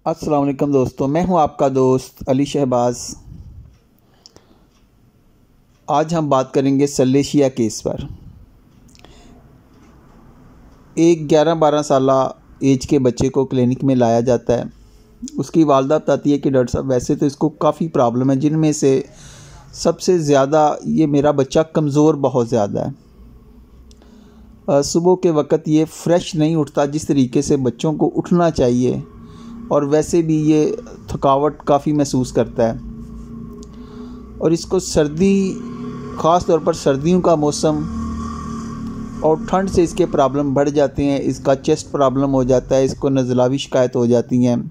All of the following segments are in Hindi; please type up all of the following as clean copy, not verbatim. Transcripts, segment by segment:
अस्सलाम वालेकुम दोस्तों, मैं हूं आपका दोस्त अली शहबाज। आज हम बात करेंगे सल्लेशिया केस पर। एक 11-12 साला एज के बच्चे को क्लिनिक में लाया जाता है। उसकी वालदा बताती है कि डॉक्टर साहब वैसे तो इसको काफ़ी प्रॉब्लम है, जिनमें से सबसे ज़्यादा ये मेरा बच्चा कमज़ोर बहुत ज़्यादा है। सुबह के वक़्त ये फ्रेश नहीं उठता जिस तरीके से बच्चों को उठना चाहिए, और वैसे भी ये थकावट काफ़ी महसूस करता है। और इसको सर्दी, ख़ास तौर पर सर्दियों का मौसम और ठंड से इसके प्रॉब्लम बढ़ जाते हैं। इसका चेस्ट प्रॉब्लम हो जाता है, इसको नज़लावी शिकायत हो जाती हैं।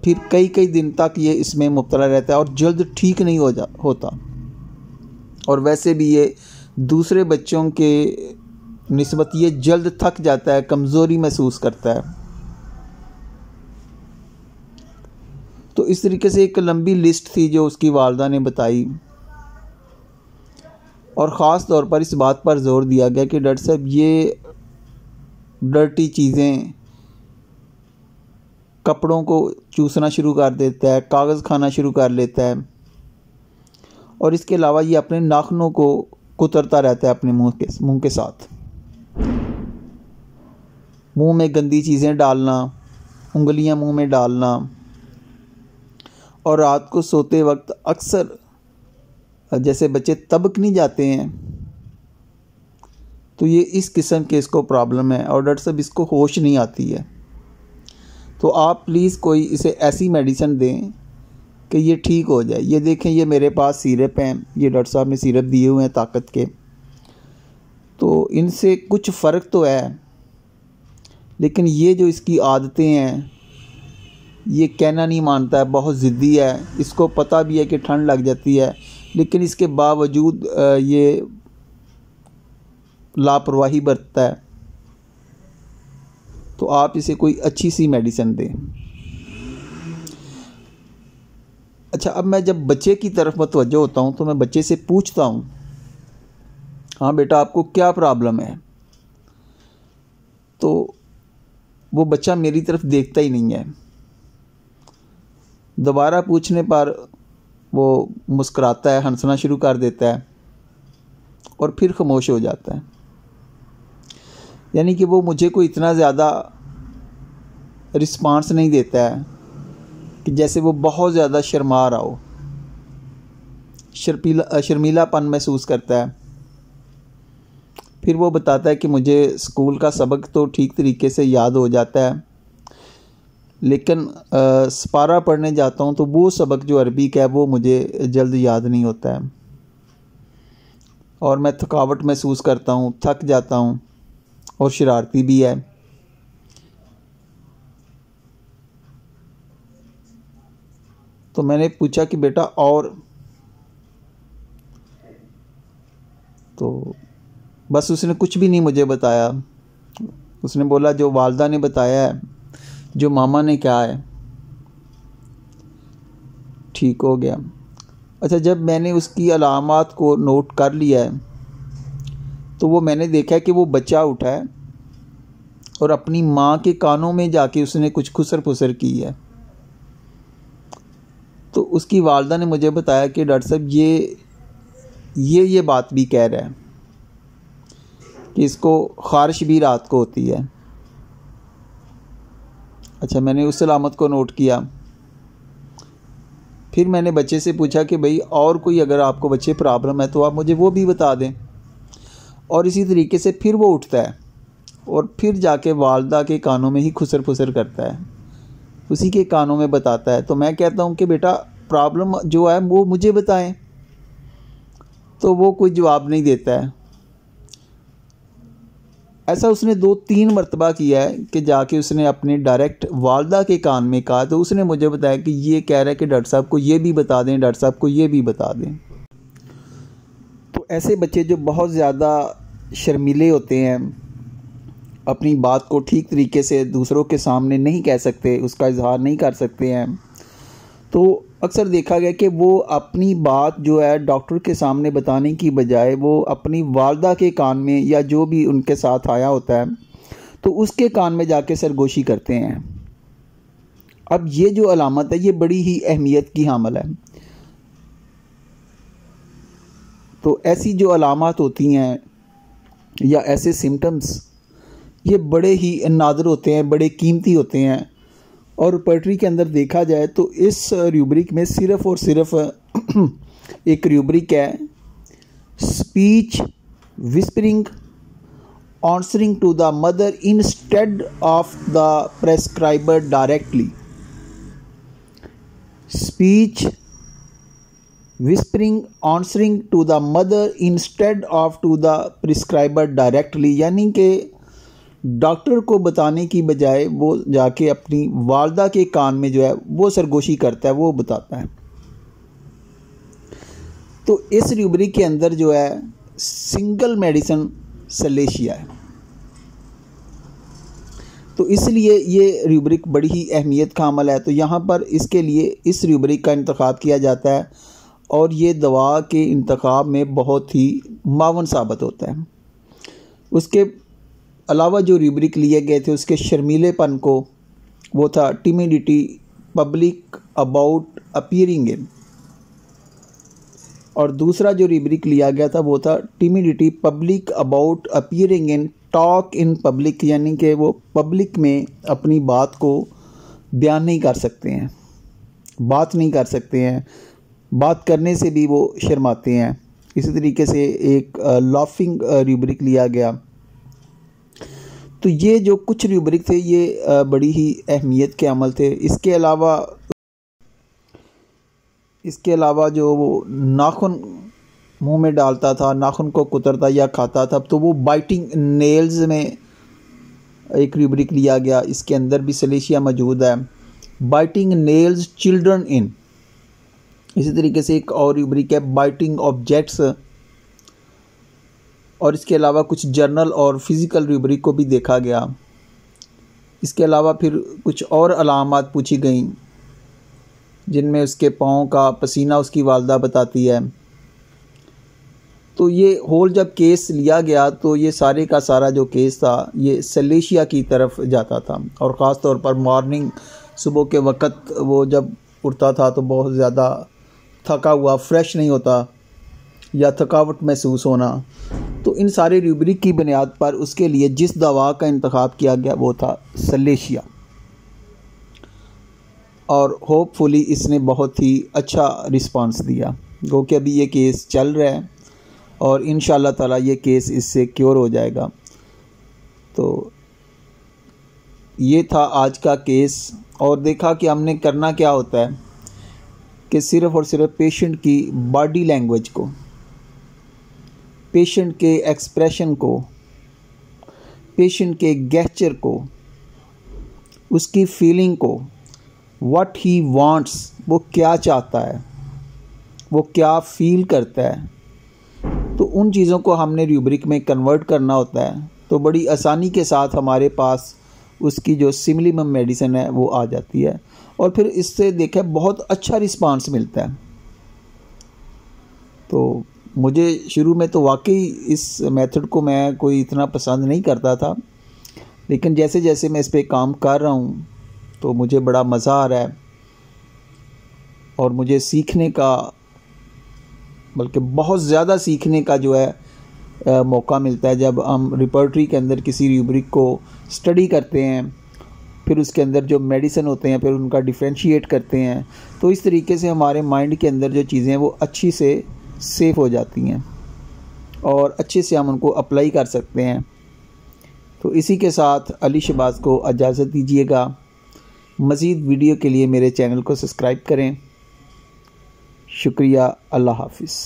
फिर कई कई दिन तक ये इसमें मुब्तला रहता है और जल्द ठीक नहीं होता। और वैसे भी ये दूसरे बच्चों के निस्बत ये जल्द थक जाता है, कमज़ोरी महसूस करता है। तो इस तरीके से एक लंबी लिस्ट थी जो उसकी वालदा ने बताई, और ख़ास तौर पर इस बात पर ज़ोर दिया गया कि डॉक्टर साहब ये डर्टी चीज़ें कपड़ों को चूसना शुरू कर देता है, कागज़ खाना शुरू कर लेता है, और इसके अलावा ये अपने नाखूनों को कुतरता रहता है अपने मुंह के साथ। मुंह में गंदी चीज़ें डालना, उंगलियां मुंह में डालना, और रात को सोते वक्त अक्सर जैसे बच्चे तबक नहीं जाते हैं, तो ये इस किस्म के इसको प्रॉब्लम है और डॉक्टर साहब इसको होश नहीं आती है। तो आप प्लीज़ कोई इसे ऐसी मेडिसिन दें कि ये ठीक हो जाए। ये देखें, ये मेरे पास सिरप हैं, ये डॉक्टर साहब ने सिरप दिए हुए हैं ताकत के, तो इनसे कुछ फ़र्क तो है, लेकिन ये जो इसकी आदतें हैं, ये कहना नहीं मानता है, बहुत ज़िद्दी है। इसको पता भी है कि ठंड लग जाती है, लेकिन इसके बावजूद ये लापरवाही बरतता है। तो आप इसे कोई अच्छी सी मेडिसिन दें। अच्छा, अब मैं जब बच्चे की तरफ मुतवज्जो होता हूँ तो मैं बच्चे से पूछता हूँ, हाँ बेटा आपको क्या प्रॉब्लम है? तो वो बच्चा मेरी तरफ देखता ही नहीं है। दोबारा पूछने पर वो मुस्कुराता है, हंसना शुरू कर देता है और फिर खामोश हो जाता है। यानी कि वो मुझे कोई इतना ज़्यादा रिस्पांस नहीं देता है कि जैसे वो बहुत ज़्यादा शर्मा रहा हो, शर्मीलापन महसूस करता है। फिर वो बताता है कि मुझे स्कूल का सबक तो ठीक तरीके से याद हो जाता है, लेकिन सपारा पढ़ने जाता हूँ तो वो सबक जो अरबी का है वो मुझे जल्द याद नहीं होता है, और मैं थकावट महसूस करता हूँ, थक जाता हूँ, और शरारती भी है। तो मैंने पूछा कि बेटा और? तो बस उसने कुछ भी नहीं मुझे बताया। उसने बोला जो वालदा ने बताया है, जो मामा ने कहा है, ठीक हो गया। अच्छा, जब मैंने उसकी अलामात को नोट कर लिया है तो वो मैंने देखा है कि वो बच्चा उठा है और अपनी माँ के कानों में जाके उसने कुछ खुसर फुसर की है। तो उसकी वालदा ने मुझे बताया कि डॉक्टर साहब ये बात भी कह रहा है कि इसको ख़ारिश भी रात को होती है। अच्छा, मैंने उस अलामत को नोट किया। फिर मैंने बच्चे से पूछा कि भाई और कोई अगर आपको बच्चे प्रॉब्लम है तो आप मुझे वो भी बता दें। और इसी तरीके से फिर वो उठता है और फिर जाके वालदा के कानों में ही खुसर फुसर करता है, उसी के कानों में बताता है। तो मैं कहता हूँ कि बेटा प्रॉब्लम जो है वो मुझे बताएं, तो वो कोई जवाब नहीं देता है। ऐसा उसने 2-3 मरतबा किया है कि जाके उसने अपने डायरेक्ट वालदा के कान में कहा, तो उसने मुझे बताया कि ये कह रहा है कि डॉक्टर साहब को ये भी बता दें, डॉक्टर साहब को ये भी बता दें। तो ऐसे बच्चे जो बहुत ज़्यादा शर्मीले होते हैं, अपनी बात को ठीक तरीके से दूसरों के सामने नहीं कह सकते, उसका इजहार नहीं कर सकते हैं, तो अक्सर देखा गया कि वो अपनी बात जो है डॉक्टर के सामने बताने की बजाय वो अपनी वालदा के कान में या जो भी उनके साथ आया होता है तो उसके कान में जाके सरगोशी करते हैं। अब ये जो अलामत है ये बड़ी ही अहमियत की हामिल है। तो ऐसी जो अलामत होती हैं या ऐसे सिम्टम्स ये बड़े ही नादिर होते हैं, बड़े कीमती होते हैं। और पोइट्री के अंदर देखा जाए तो इस रूब्रिक में सिर्फ़ और सिर्फ एक रूब्रिक है, speech whispering answering to the mother instead of the prescriber directly. Speech whispering answering to the mother instead of to the prescriber directly, यानी कि डॉक्टर को बताने की बजाय वो जाके अपनी वालदा के कान में जो है वो सरगोशी करता है, वो बताता है। तो इस रूब्रिक के अंदर जो है सिंगल मेडिसिन सलेशिया है। तो इसलिए ये रूब्रिक बड़ी ही अहमियत का अमल है। तो यहाँ पर इसके लिए इस रूब्रिक का इंतखाब किया जाता है और ये दवा के इंतखाब में बहुत ही मावन साबित होता है। उसके अलावा जो रूब्रिक लिए गए थे उसके शर्मीलेपन को वो था टिमिडिटी पब्लिक अबाउट अपीयरिंग इन, और दूसरा जो रूब्रिक लिया गया था वो था timidity public about appearing in talk in public, यानी कि वो पब्लिक में अपनी बात को बयान नहीं कर सकते हैं, बात नहीं कर सकते हैं, बात करने से भी वो शर्माते हैं। इसी तरीके से एक लाफिंग रूब्रिक लिया गया। तो ये जो कुछ रूब्रिक थे ये बड़ी ही अहमियत के अमल थे। इसके अलावा जो वो नाखून मुंह में डालता था, नाखून को कुतरता या खाता था, तो वो बाइटिंग नेल्स में एक रूब्रिक लिया गया। इसके अंदर भी सलेशिया मौजूद है, बाइटिंग नेल्स चिल्ड्रन इन। इसी तरीके से एक और रूब्रिक है बाइटिंग ऑब्जेक्ट्स, और इसके अलावा कुछ जर्नल और फिज़िकल रूब्रिक को भी देखा गया। इसके अलावा फिर कुछ और अलामात पूछी गई जिनमें उसके पाँव का पसीना उसकी वालदा बताती है। तो ये होल जब केस लिया गया तो ये सारे का सारा जो केस था ये सलेशिया की तरफ जाता था, और ख़ास तौर पर मॉर्निंग सुबह के वक़्त वो जब उठता था तो बहुत ज़्यादा थका हुआ, फ्रेश नहीं होता या थकावट महसूस होना। तो इन सारे रूब्रिक की बुनियाद पर उसके लिए जिस दवा का इंतखाब किया गया वो था सलेशिया, और होपफुली इसने बहुत ही अच्छा रिस्पांस दिया। क्योंकि अभी ये केस चल रहा है और इंशाअल्लाह ताला ये केस इससे क्योर हो जाएगा। तो ये था आज का केस, और देखा कि हमने करना क्या होता है कि सिर्फ़ और सिर्फ पेशेंट की बॉडी लैंग्वेज को, पेशेंट के एक्सप्रेशन को, पेशेंट के गेस्चर को, उसकी फीलिंग को, व्हाट ही वांट्स, वो क्या चाहता है, वो क्या फील करता है, तो उन चीज़ों को हमने रूब्रिक में कन्वर्ट करना होता है। तो बड़ी आसानी के साथ हमारे पास उसकी जो सिमिलिमम मेडिसिन है वो आ जाती है, और फिर इससे देखा बहुत अच्छा रिस्पांस मिलता है। तो मुझे शुरू में तो वाकई इस मेथड को मैं कोई इतना पसंद नहीं करता था, लेकिन जैसे जैसे मैं इस पे काम कर रहा हूँ तो मुझे बड़ा मज़ा आ रहा है, और मुझे सीखने का, बल्कि बहुत ज़्यादा सीखने का जो है मौका मिलता है जब हम रिपर्टरी के अंदर किसी रूब्रिक को स्टडी करते हैं, फिर उसके अंदर जो मेडिसिन होते हैं फिर उनका डिफ्रेंशिएट करते हैं। तो इस तरीके से हमारे माइंड के अंदर जो चीज़ें हैं वो अच्छी से सेफ हो जाती हैं और अच्छे से हम उनको अप्लाई कर सकते हैं। तो इसी के साथ अली शहबाज को इजाज़त दीजिएगा। मज़ीद वीडियो के लिए मेरे चैनल को सब्सक्राइब करें। शुक्रिया। अल्लाह हाफ़िज़।